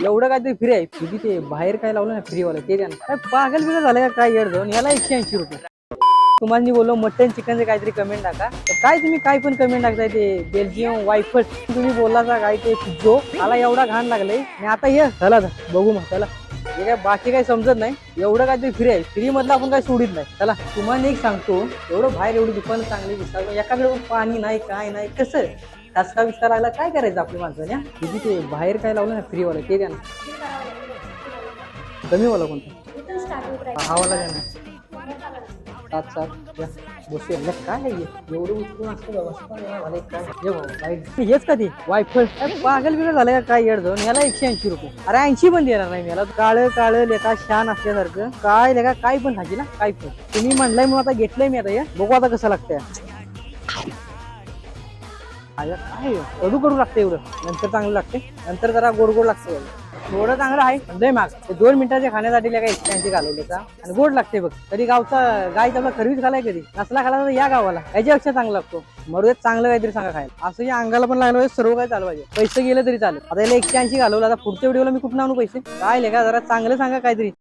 एवढं काहीतरी फ्री आहे तुझी ते बाहेर काय लावलं ना फ्रीवाला ते द्या ना काय पागल बिगल झालं का काय येड जाऊन याला 180 रुपये तुम्हाला बोललो मटन चिकनचे काहीतरी कमेंट टाका तर काय तुम्ही काय पण कमेंट टाकताय ते बेल्जियम वायफट तुम्ही बोलला काय ते जो मला एवढा घाण लागलाय आणि आता ये चला बघू मग चला हे काय बाकी काही समजत नाही एवढं काहीतरी फ्री आहे फ्री मधलं आपण काही सोडित नाही चला तुम्हाला एक सांगतो एवढं बाहेर एवढी दुकान चांगली दिसतात एखाद्या पाणी नाही काय नाही कसं ठसका विस्का लागला काय करायचं आपली माणसाने तुझी ते बाहेर काय लावलं ना फ्रीवाला ते द्या ना कमी वाला कोणता हा वाला द्या ना 7 या बसूया काय आहे एवढं उचलून असतं व्यवस्था हेच कधी वायफळ पागल बिगल झालं का काय येड जाऊन याला 180 रुपये अरे 80 पण देणार नाही मला काळं काळं लेखा शान असल्यासारखं काय लेखा काय पण खाची ना काय पण तुम्ही म्हणलंय मग आता घेतलंय मी आता या बघू आता कसं लागतंय काय कडू कडू लागतं एवढं नंतर चांगलं लागते नंतर जरा गोड गोड लागतं थोडं चांगलं आहे लय माग 2 मिनिटाच्या खाण्यासाठी काय 180 घालवले का आणि गोड लागते बघ कधी गावचा गाय त्याचा खरवीच खालाय कधी नसला खाला तर या गावाला याच्यापेक्षा चांगला लागतो मरू चांगलं काहीतरी सांगा खायला असं या अंगाला पण लागलं सर्व काय चालू पाहिजे पैसे गेले तरी चालेल आता याला 180 घालवलं आता पुढच्या व्हिडिओला मी कुठं आणू पैसे काय का जरा चांगलं सांगा काहीतरी